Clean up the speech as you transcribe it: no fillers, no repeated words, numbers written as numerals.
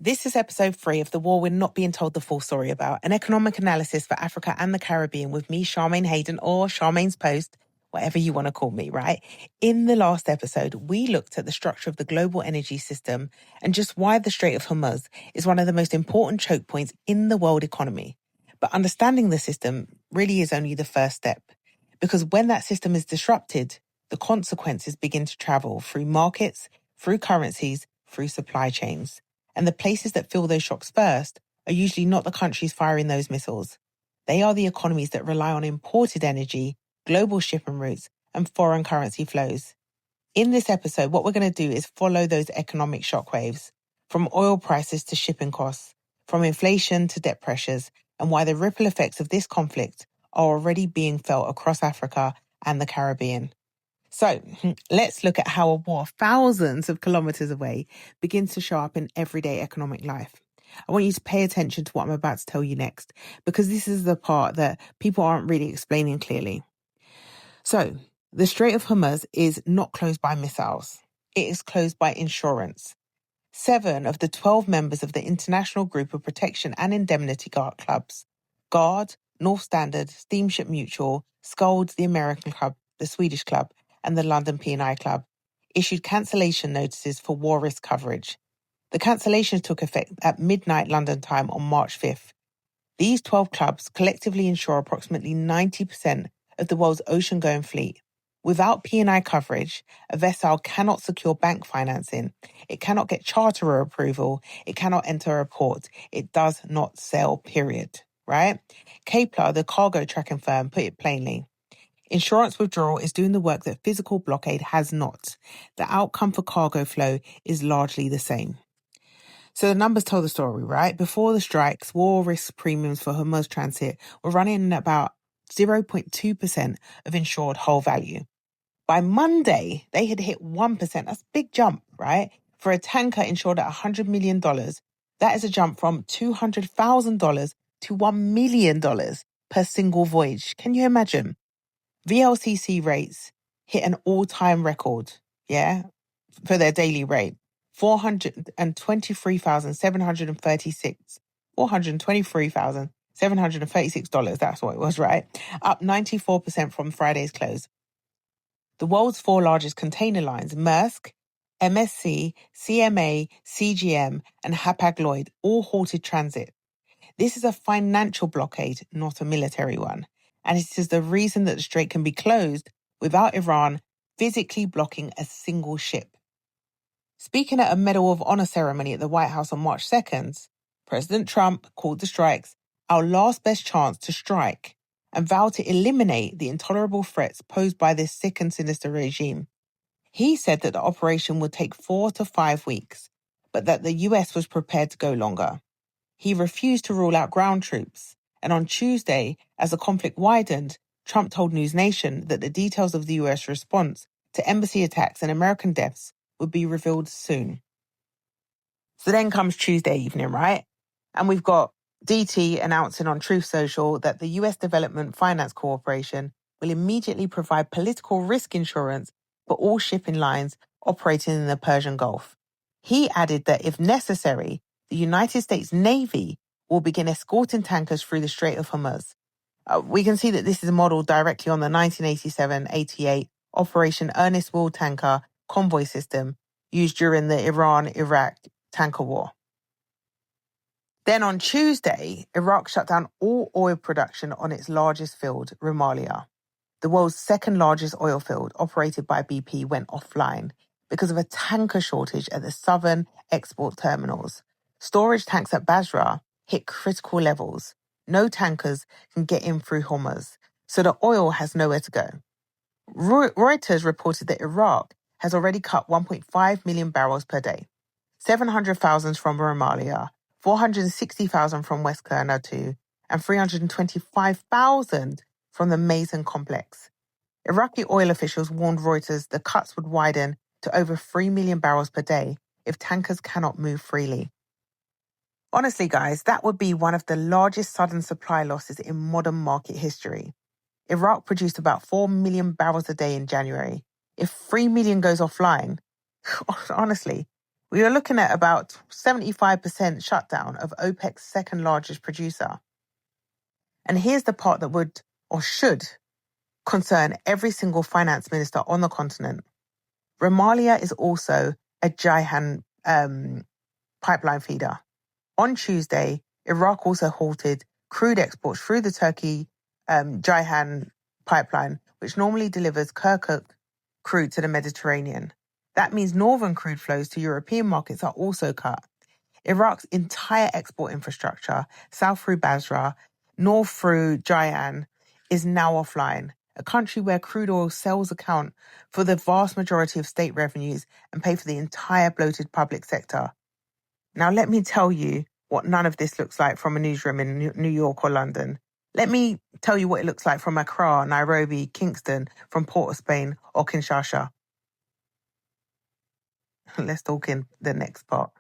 This is episode 3 of the war we're not being told the full story about, an economic analysis for Africa and the Caribbean with me, Charmaine Hayden, or Charmaine's Post, whatever you want to call me, right? In the last episode, we looked at the structure of the global energy system and just why the Strait of Hormuz is one of the most important choke points in the world economy. But understanding the system really is only the first step, because when that system is disrupted, the consequences begin to travel through markets, through currencies, through supply chains. And the places that feel those shocks first are usually not the countries firing those missiles. They are the economies that rely on imported energy, global shipping routes, and foreign currency flows. In this episode, what we're going to do is follow those economic shockwaves, from oil prices to shipping costs, from inflation to debt pressures, and why the ripple effects of this conflict are already being felt across Africa and the Caribbean. So let's look at how a war thousands of kilometres away begins to show up in everyday economic life. I want you to pay attention to what I'm about to tell you next, because this is the part that people aren't really explaining clearly. So the Strait of Hormuz is not closed by missiles. It is closed by insurance. 7 of the 12 members of the International Group of Protection and Indemnity Clubs, GUARD, North Standard, Steamship Mutual, Scold, the American club, the Swedish club, and the London P&I Club, issued cancellation notices for war risk coverage. The cancellations took effect at midnight London time on March 5th. These 12 clubs collectively insure approximately 90% of the world's ocean-going fleet. Without P&I coverage, a vessel cannot secure bank financing, it cannot get charterer approval, it cannot enter a port, it does not sail, period. Right? Kepler, the cargo tracking firm, put it plainly. Insurance withdrawal is doing the work that physical blockade has not. The outcome for cargo flow is largely the same. So the numbers tell the story, right? Before the strikes, war risk premiums for Hormuz transit were running at about 0.2% of insured whole value. By Monday, they had hit 1%. That's a big jump, right? For a tanker insured at $100 million, that is a jump from $200,000 to $1 million per single voyage. Can you imagine? VLCC rates hit an all-time record, for their daily rate, $423,736, that's what it was, right? Up 94% from Friday's close. The world's 4 largest container lines, Maersk, MSC, CMA, CGM, and Hapag-Lloyd, all halted transit. This is a financial blockade, not a military one. And it is the reason that the strait can be closed without Iran physically blocking a single ship. Speaking at a Medal of Honor ceremony at the White House on March 2nd, President Trump called the strikes our last best chance to strike and vowed to eliminate the intolerable threats posed by this sick and sinister regime. He said that the operation would take 4 to 5 weeks, but that the US was prepared to go longer. He refused to rule out ground troops, and on Tuesday, as the conflict widened, Trump told News Nation that the details of the US response to embassy attacks and American deaths would be revealed soon. So then comes Tuesday evening, right? And we've got DT announcing on Truth Social that the US Development Finance Corporation will immediately provide political risk insurance for all shipping lines operating in the Persian Gulf. He added that if necessary, the United States Navy will begin escorting tankers through the Strait of Hormuz. We can see that this is modeled directly on the 1987-88 Operation Ernest Will tanker convoy system used during the Iran-Iraq tanker war. Then on Tuesday, Iraq shut down all oil production on its largest field, Rumalia. The world's second largest oil field, operated by BP, went offline because of a tanker shortage at the southern export terminals. Storage tanks at Basra hit critical levels. No tankers can get in through Hormuz, so the oil has nowhere to go. Reuters reported that Iraq has already cut 1.5 million barrels per day, 700,000 from Rumalia, 460,000 from West Qurna and 325,000 from the Mason complex. Iraqi oil officials warned Reuters the cuts would widen to over 3 million barrels per day if tankers cannot move freely. Honestly, guys, that would be one of the largest sudden supply losses in modern market history. Iraq produced about 4 million barrels a day in January. If 3 million goes offline, honestly, We are looking at about 75% shutdown of OPEC's second largest producer. And here's the part that would or should concern every single finance minister on the continent. Rumalia is also a Jaihan pipeline feeder. On Tuesday, Iraq also halted crude exports through the Turkey Jaihan pipeline, which normally delivers Kirkuk crude to the Mediterranean. That means northern crude flows to European markets are also cut. Iraq's entire export infrastructure, south through Basra, north through Jaihan, is now offline, a country where crude oil sales account for the vast majority of state revenues and pay for the entire bloated public sector. Now, let me tell you what none of this looks like from a newsroom in New York or London. Let me tell you what it looks like from Accra, Nairobi, Kingston, from Port of Spain or Kinshasa. Let's talk in the next part.